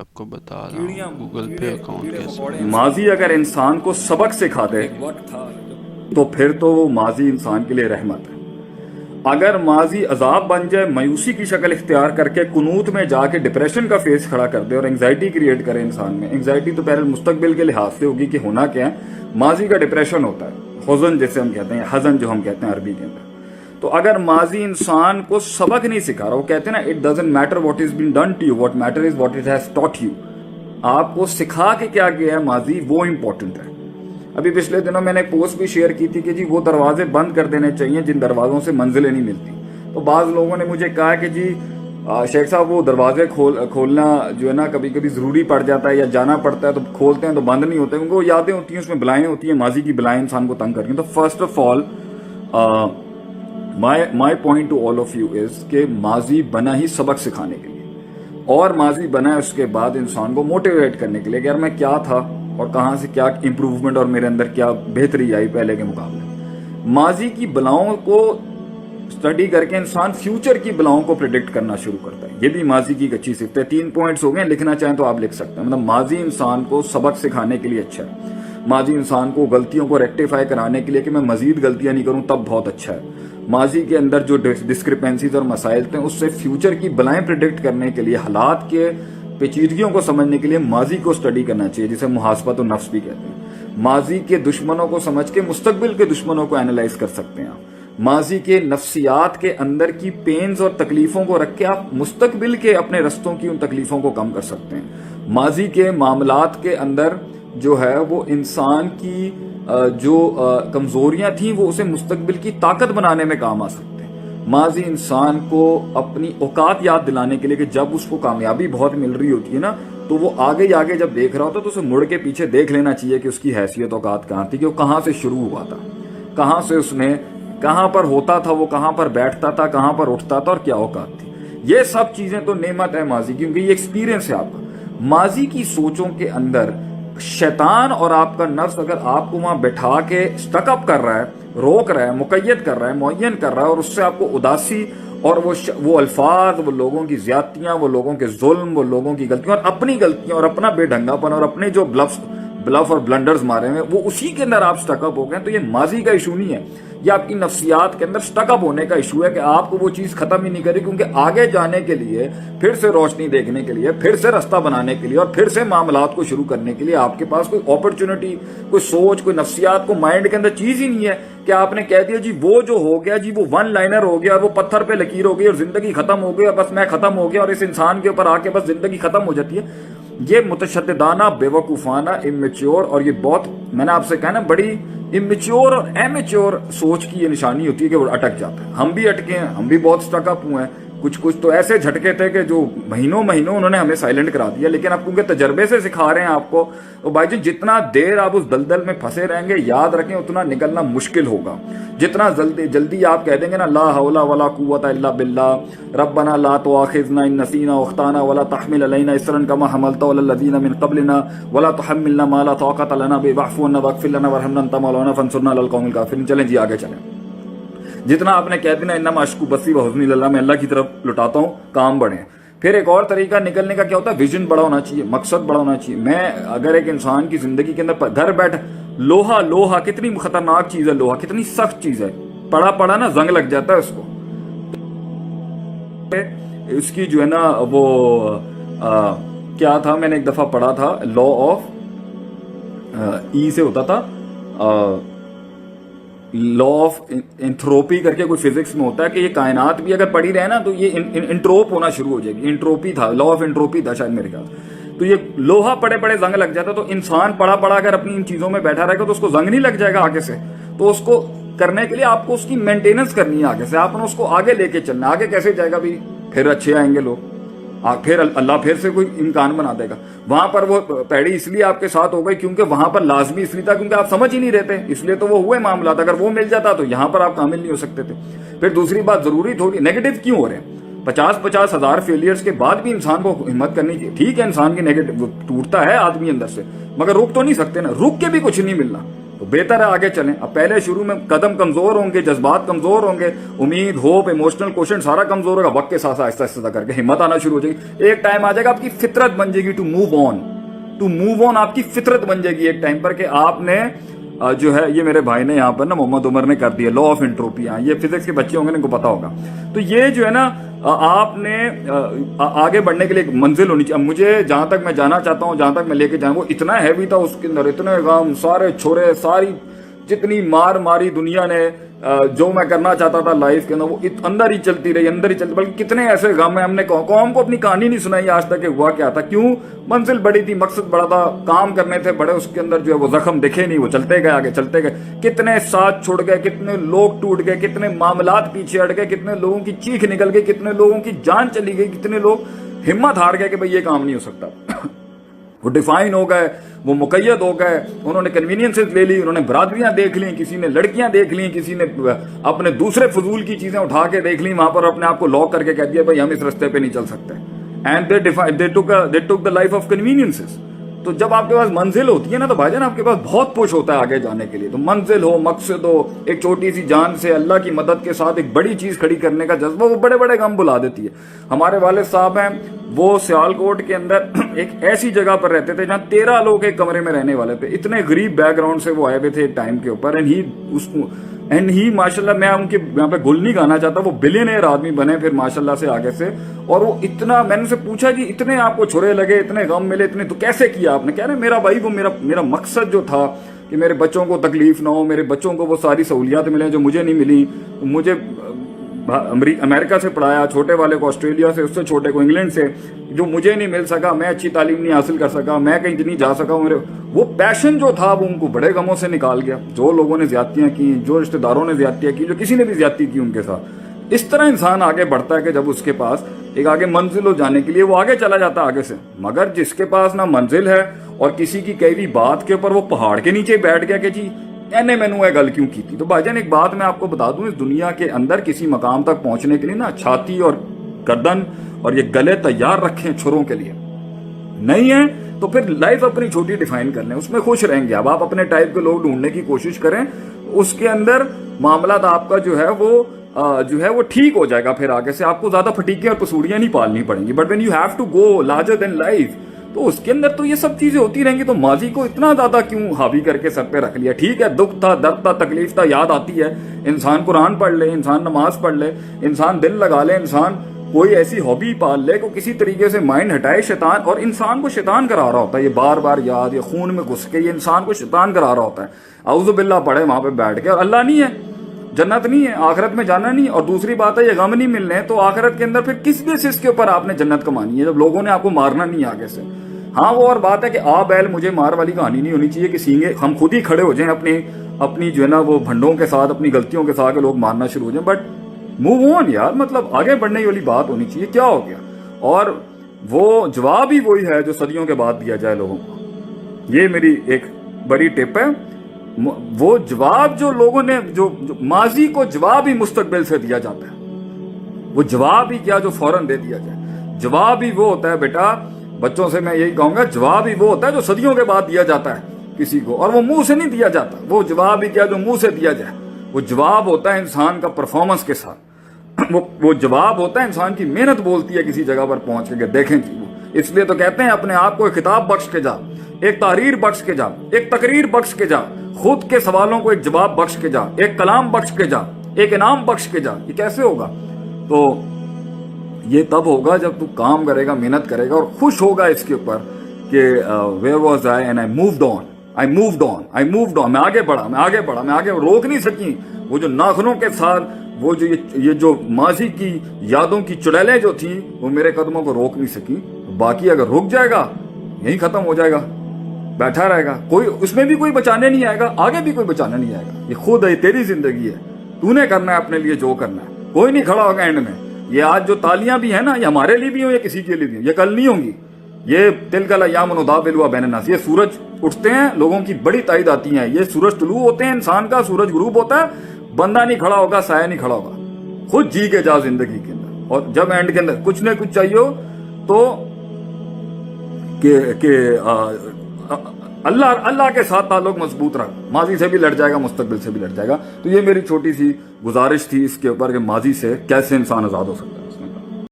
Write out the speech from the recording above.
آپ کو بتا رہا ہوں گوگل پے اکاؤنٹ کیسے۔ ماضی اگر انسان کو سبق سکھا دے تو پھر تو وہ ماضی انسان کے لیے رحمت ہے۔ اگر ماضی عذاب بن جائے، مایوسی کی شکل اختیار کر کے قنوط میں جا کے ڈپریشن کا فیس کھڑا کر دے اور انگزائٹی کریٹ کرے انسان میں، انگزائٹی تو پہلے مستقبل کے لحاظ سے ہوگی کہ ہونا کیا ہے، ماضی کا ڈپریشن ہوتا ہے، حزن جیسے ہم کہتے ہیں، حزن جو ہم کہتے ہیں عربی کے اندر۔ تو اگر ماضی انسان کو سبق نہیں سکھا رہا، وہ کہتے ہیں نا it doesn't matter what has been done to you, what matter is what it has taught you. آپ کو سکھا کے کیا گیا ہے ماضی، وہ امپورٹنٹ ہے۔ ابھی پچھلے دنوں میں نے ایک پوسٹ بھی شیئر کی تھی کہ جی وہ دروازے بند کر دینے چاہیے جن دروازوں سے منزلیں نہیں ملتی۔ تو بعض لوگوں نے مجھے کہا کہ جی شیخ صاحب وہ دروازے کھولنا جو ہے نا کبھی کبھی ضروری پڑ جاتا ہے یا جانا پڑتا ہے تو کھولتے ہیں تو بند نہیں ہوتے، کیونکہ وہ یادیں ہوتی ہیں، اس میں بلائیں ہوتی ہیں، ماضی کی بلائیں انسان کو تنگ کرتی ہیں۔ تو first of all my point to all of you is کہ ماضی بنا ہی سبق سکھانے کے لیے، اور ماضی بنا ہے اس کے بعد انسان کو موٹیویٹ کرنے کے لیے کہ یار میں کیا تھا اور کہاں سے کیا امپروومنٹ اور میرے اندر کیا بہتری آئی پہلے کے مقابلے۔ ماضی کی بلاؤں کو اسٹڈی کر کے انسان فیوچر کی بلاؤں کو پریڈکٹ کرنا شروع کرتا ہے، یہ بھی ماضی کی ایک اچھی صفت ہے۔ 3 پوائنٹس ہو گئے، لکھنا چاہیں تو آپ لکھ سکتے ہیں۔ مطلب ماضی انسان کو سبق سکھانے کے لیے اچھا ہے، ماضی انسان کو غلطیوں کو ریکٹیفائی کرانے کے لیے کہ میں مزید غلطیاں نہیں کروں تب بہت اچھا ہے۔ ماضی کے اندر جو ڈسکرپنسیز اور مسائل تھے اس سے فیوچر کی بلائیں پریڈکٹ کرنے کے لیے، حالات کے پیچیدگیوں کو سمجھنے کے لیے ماضی کو اسٹڈی کرنا چاہیے، جسے محاسبۃ النفس بھی کہتے ہیں۔ ماضی کے دشمنوں کو سمجھ کے مستقبل کے دشمنوں کو اینالائز کر سکتے ہیں آپ۔ ماضی کے نفسیات کے اندر کی پینز اور تکلیفوں کو رکھ کے آپ مستقبل کے اپنے رستوں کی ان تکلیفوں کو کم کر سکتے ہیں۔ ماضی کے معاملات کے اندر جو ہے وہ انسان کی جو کمزوریاں تھیں وہ اسے مستقبل کی طاقت بنانے میں کام آ سکتے ہیں۔ ماضی انسان کو اپنی اوقات یاد دلانے کے لیے کہ جب اس کو کامیابی بہت مل رہی ہوتی ہے نا تو وہ آگے آگے جب دیکھ رہا ہوتا ہے تو اسے مڑ کے پیچھے دیکھ لینا چاہیے کہ اس کی حیثیت اوقات کہاں تھی، کہ وہ کہاں سے شروع ہوا تھا، کہاں سے اس نے کہاں پر ہوتا تھا، وہ کہاں پر بیٹھتا تھا، کہاں پر اٹھتا تھا اور کیا اوقات تھی۔ یہ سب چیزیں تو نعمت ہے ماضی کی، کیونکہ یہ ایکسپیرینس ہے آپ کا۔ ماضی کی سوچوں کے اندر شیطان اور آپ کا نفس اگر آپ کو وہاں بٹھا کے سٹک اپ کر رہا ہے، روک رہا ہے، مقید کر رہا ہے، معین کر رہا ہے، اور اس سے آپ کو اداسی اور وہ الفاظ، وہ لوگوں کی زیادتیاں، وہ لوگوں کے ظلم، وہ لوگوں کی غلطیاں اور اپنی غلطیاں اور اپنا بے ڈھنگا پن اور اپنے جو بلف اور بلنڈرز مارے ہیں وہ اسی کے اندر آپ سٹک اپ ہو گئے، تو یہ ماضی کا ایشو نہیں ہے، یہ آپ کی نفسیات کے اندر سٹک اپ ہونے کا ایشو ہے کہ آپ کو وہ چیز ختم ہی نہیں کری، کیونکہ آگے جانے کے لیے، پھر سے روشنی دیکھنے کے لیے، پھر سے رستہ بنانے کے لیے اور پھر سے معاملات کو شروع کرنے کے لیے آپ کے پاس کوئی اپرچونٹی، کوئی سوچ، کوئی نفسیات کو مائنڈ کے اندر چیز ہی نہیں ہے کہ آپ نے کہہ دیا جی وہ جو ہو گیا جی وہ ون لائنر ہو گیا اور وہ پتھر پہ لکیر ہو گئی اور زندگی ختم ہو گئی اور بس میں ختم ہو گیا اور اس انسان کے اوپر آ کے بس زندگی ختم ہو جاتی ہے۔ یہ متشددانہ، بے وقوفانہ، امیچور، اور یہ بہت، میں نے آپ سے کہا نا، بڑی امیچور اور ایمیچور سوچ کی یہ نشانی ہوتی ہے کہ وہ اٹک جاتا ہے۔ ہم بھی اٹکے ہیں، ہم بھی بہت سٹک اپ ہوئے ہیں، کچھ تو ایسے جھٹکے تھے کہ جو مہینوں انہوں نے ہمیں سائلنٹ کرا دیا، لیکن اب کیونکہ تجربے سے سکھا رہے ہیں آپ کو، تو بھائی جی جتنا دیر آپ اس دلدل میں پھنسے رہیں گے یاد رکھیں اتنا نکلنا مشکل ہوگا۔ جتنا جلدی آپ کہہ دیں گے نا لا حول ولا قوت الا باللہ، ربنا لا تؤاخذنا ان نسینا واخطانا ولا تحمل علینا اصرا کما حملته على الذین من قبلنا ولا تحملنا ما لا طاقت لنا به واعف عنا واغفر لنا وارحمنا انت مولانا فانصرنا علی القوم الکافرین۔ چلیں جی آگے چلیں۔ جتنا آپ نے کہہ دینا انما اشکو بثی وحزنی اللہ، میں اللہ کی طرف لٹاتا ہوں، کام بڑھیں۔ پھر ایک اور طریقہ نکلنے کا کیا ہوتا ہے، ویژن بڑا ہونا چاہیے، مقصد بڑا ہونا چاہیے۔ میں اگر ایک انسان کی زندگی کے اندر گھر بیٹھ، لوہا کتنی خطرناک چیز ہے، لوہا کتنی سخت چیز ہے، پڑا نا زنگ لگ جاتا ہے اس کو۔ اس کی جو ہے نا وہ کیا تھا، میں نے ایک دفعہ پڑھا تھا، لا آف ای سے ہوتا تھا، لا آف انٹروپی کر کے کوئی فزکس میں ہوتا ہے کہ یہ کائنات بھی اگر پڑی رہے نا تو یہ انٹروپ ہونا شروع ہو جائے گی۔ انٹروپی تھا، لا آف انٹروپی تھا شاید میرے خیال۔ تو یہ لوہا پڑے زنگ لگ جاتا، تو انسان پڑا اگر اپنی ان چیزوں میں بیٹھا رہے گا تو اس کو زنگ نہیں لگ جائے گا آگے سے۔ تو اس کو کرنے کے لیے آپ کو اس کی مینٹیننس کرنی ہے آگے سے، آپ نے اس کو آگے لے کے چلنا۔ آگے کیسے جائے گا بھی، پھر اچھے آئیں گے لوگ، پھر اللہ پھر سے کوئی امکان بنا دے گا۔ وہاں پر وہ پیڑی اس لیے آپ کے ساتھ ہو گئی کیونکہ وہاں پر لازمی اس لیے تھا کیونکہ آپ سمجھ ہی نہیں رہتے، اس لیے تو وہ ہوئے معاملات۔ اگر وہ مل جاتا تو یہاں پر آپ کامل نہیں ہو سکتے تھے۔ پھر دوسری بات، ضروری تھوڑی نیگیٹو کیوں ہو رہے ہیں؟ 50 ہزار فیلئرز کے بعد بھی انسان کو ہمت کرنی چاہیے۔ ٹھیک ہے انسان کی نیگیٹو ٹوٹتا ہے آدمی اندر سے، مگر رک تو نہیں سکتے نا، رک کے بھی کچھ نہیں ملنا۔ تو बेहतर है आगे चलें। अब पहले शुरू में कदम कमजोर होंगे, जज्बात कमजोर होंगे, उम्मीद, होप, इमोशनल क्वेश्चन सारा कमजोर होगा, वक्त के साथ आहिस्ता आहिस्ता करके हिम्मत आना शुरू हो जाएगी। एक टाइम आ जाएगा आपकी फितरत बन जाएगी टू मूव ऑन, आपकी फितरत बन जाएगी एक टाइम पर कि आपने जो है, ये मेरे भाई ने यहाँ पर ना मोहम्मद उमर ने कर दिया लॉ ऑफ एंट्रोपी, ये फिजिक्स के बच्चे होंगे, इनको पता होगा। तो ये जो है ना, आपने आगे बढ़ने के लिए एक मंजिल होनी चाहिए। अब मुझे जहां तक मैं जाना चाहता हूं, जहां तक मैं लेके जाऊं, वो इतना हैवी था, उसके अंदर इतने गम, सारे छोरे, सारी जितनी मार मारी दुनिया ने, जो मैं करना चाहता था लाइफ के अंदर, वो अंदर ही चलती रही, बल्कि कितने ऐसे गम है। हमने कौम को अपनी कहानी नहीं सुनाई आज तक कि हुआ क्या था, क्यों, मंजिल बड़ी थी, मकसद बड़ा था, काम करने थे बड़े, उसके अंदर जो है वो जख्म दिखे नहीं, वो चलते गए आगे, चलते गए। कितने साथ छुड़ गए, कितने लोग टूट गए, कितने मामलात पीछे हट गए, कितने लोगों की चीख निकल गई, कितने लोगों की जान चली गई, कितने लोग हिम्मत हार गए कि भाई ये काम नहीं हो सकता। वो डिफाइन हो गए, वो मुकैयद हो गए, उन्होंने कन्वीनियंसेस ले ली, उन्होंने बरादरियां देख ली, किसी ने लड़कियां देख ली, किसी ने अपने दूसरे फजूल की चीजें उठा के देख ली, वहां पर अपने आप को लॉक करके कह दिया भाई हम इस रास्ते पे नहीं चल सकते। And they took the life of conveniences. तो जब आपके पास मंजिल होती है ना, तो भाईजान आपके पास बहुत पुश होता है आगे जाने के लिए। तो मंजिल हो, मकसद हो, एक छोटी सी जान से अल्लाह की मदद के साथ एक बड़ी चीज खड़ी करने का जज्बा, वो बड़े बड़े गम बुला देती है। हमारे वालिद साहब हैं, वो सियालकोट के अंदर एक ऐसी जगह पर रहते थे जहां 13 लोग एक कमरे में रहने वाले थे। इतने गरीब बैकग्राउंड से वो आए हुए थे टाइम के ऊपर। एंड ही माशाल्लाह, मैं उनके यहाँ पे गुल नहीं गाना चाहता, वो बिलियनियर आदमी बने फिर माशाल्लाह से आगे से। और वो इतना, मैंने उनसे पूछा कि इतने आपको छुरे लगे, इतने गम मिले, इतने तो कैसे किया आपने? कह रहे मेरा भाई, वो मेरा मकसद जो था कि मेरे बच्चों को तकलीफ ना हो, मेरे बच्चों को वो सारी सहूलियात मिले जो मुझे नहीं मिली। मुझे अमेरिका से पढ़ाया, छोटे वाले को ऑस्ट्रेलिया से, उससे छोटे को इंग्लैंड से, जो मुझे नहीं मिल सका, मैं अच्छी तालीम नहीं हासिल कर सका, मैं कहीं नहीं जा सका, मेरे वो पैशन जो था वो उनको बड़े गमों से निकाल गया। जो लोगों ने ज्यादतियां की, जो रिश्तेदारों ने ज्यादतियां की, जो किसी ने भी ज्यादती की उनके साथ, इस तरह इंसान आगे बढ़ता है कि जब उसके पास एक आगे मंजिल हो जाने के लिए वो आगे चला जाता है आगे से। मगर जिसके पास ना मंजिल है और किसी की कई भी बात के ऊपर वो पहाड़ के नीचे बैठ गया कि जी एने मैनू ये गल क्यों की थी। तो भाईजान एक बात मैं आपको बता दूं, इस दुनिया के अंदर किसी मकाम तक पहुंचने के लिए ना छाती और गर्दन और ये गले तैयार रखें छुरों के लिए। नहीं है तो फिर लाइफ अपनी छोटी डिफाइन कर लें, उसमें खुश रहेंगे। अब आप अपने टाइप के लोग ढूंढने की कोशिश करें, उसके अंदर मामला आपका जो है वो ठीक हो जाएगा। फिर आगे से आपको ज्यादा फटीके और पसूड़ियां नहीं पालनी पड़ेंगी। But when you have to go larger than life, तो उसके अंदर तो ये सब चीजें होती रहेंगी। तो माजी को इतना ज्यादा क्यों हावी करके सर पे रख लिया? ठीक है, दुख था, दर्द था, तकलीफ था, याद आती है। इंसान कुरान पढ़ ले, इंसान नमाज पढ़ ले, इंसान दिल लगा ले, इंसान कोई ऐसी हॉबी पाल ले को किसी तरीके से माइंड हटाए शैतान। और इंसान को शैतान करा रहा होता है, ये बार बार याद, ये खून में घुस के ये इंसान को शैतान करा रहा होता है। औज़ु बिल्लाह पढ़े वहां पे बैठ के, और अल्लाह नहीं है, जन्नत नहीं है, आखिरत में जाना नहीं। और दूसरी बात है ये गम नहीं मिलने, तो आखिरत के अंदर फिर किस बेसिस के ऊपर आपने जन्नत कमानी है जब लोगों ने आपको मारना नहीं आगे से? हाँ, वो और बात है कि आ बैल मुझे मार वाली कहानी नहीं होनी चाहिए कि सींगे हम खुद ही खड़े हो जाएं अपनी जो है ना वो भंडों के साथ, अपनी गलतियों के साथ, के लोग मारना शुरू हो जाएं। बट मूव ऑन यार, मतलब आगे बढ़ने वाली बात होनी चाहिए। क्या हो गया? और वो जवाब ही वही है जो सदियों के बाद दिया जाए लोगों को। ये मेरी एक बड़ी टिप है। वो जवाब जो लोगों ने जो माजी को जवाब ही मुस्तकबिल से दिया जाता है, वो जवाब ही क्या जो फौरन दे दिया जाए। जवाब ही वो होता है बेटा, बच्चों से मैं यही कहूंगा, जवाब ही वो होता है जो सदियों के बाद दिया जाता है किसी को, और वो मुंह से नहीं दिया जाता। वो जवाब ही क्या जो मुंह से दिया जाए, वो जवाब होता है इंसान का परफॉर्मेंस के साथ। वो जवाब होता है इंसान की मेहनत बोलती है किसी जगह पर पहुंच के, देखें जी। इसलिए तो कहते हैं अपने आप को एक खिताब बख्श के जा, एक तारीर बख्श के जा, एक तकरीर बख्श के जा, खुद के सवालों को एक जवाब बख्श के जा, एक कलाम बख्श के जा, एक इनाम बख्श के जा। ये कैसे होगा? तो ये तब होगा जब तू काम करेगा, मेहनत करेगा और खुश होगा इसके ऊपर कि where was I and I moved on, मैं आगे बढ़ा, मैं आगे रोक नहीं सकी। वो जो नाखूनों के साथ वो जो ये जो माजी की यादों की चुड़ैलें जो थी, वो मेरे कदमों को रोक नहीं सकी। बाकी अगर रुक जाएगा, यही खत्म हो जाएगा, बैठा रहेगा, कोई उसमें भी कोई बचाने नहीं आएगा, आगे भी कोई बचाने नहीं आएगा। ये खुद है, तेरी जिंदगी है, तूने करना है अपने लिए जो करना है। कोई नहीं खड़ा होगा एंड में। ये आज जो तालियां भी है ना, ये हमारे लिए भी हो या किसी के लिए भी हो, ये कल नहीं होंगी। ये तिलकल अय्याम नुदाविलुहा बैनन्नास, ये सूरज उठते हैं, लोगों की बड़ी ताईद आती है। ये सूरज तुलू होते हैं, इंसान का सूरज गुरूब होता है। बंदा नहीं खड़ा होगा, साया नहीं खड़ा होगा। खुद जी के जा जिंदगी के अंदर, और जब एंड के अंदर कुछ न कुछ चाहिए हो तो अल्लाह के साथ ताल्लुक मजबूत रख, माजी से भी लड़ जाएगा, मुस्तकबिल से भी लड़ जाएगा। तो ये मेरी छोटी सी गुजारिश थी इसके ऊपर कि माजी से कैसे इंसान आज़ाद हो सकता है।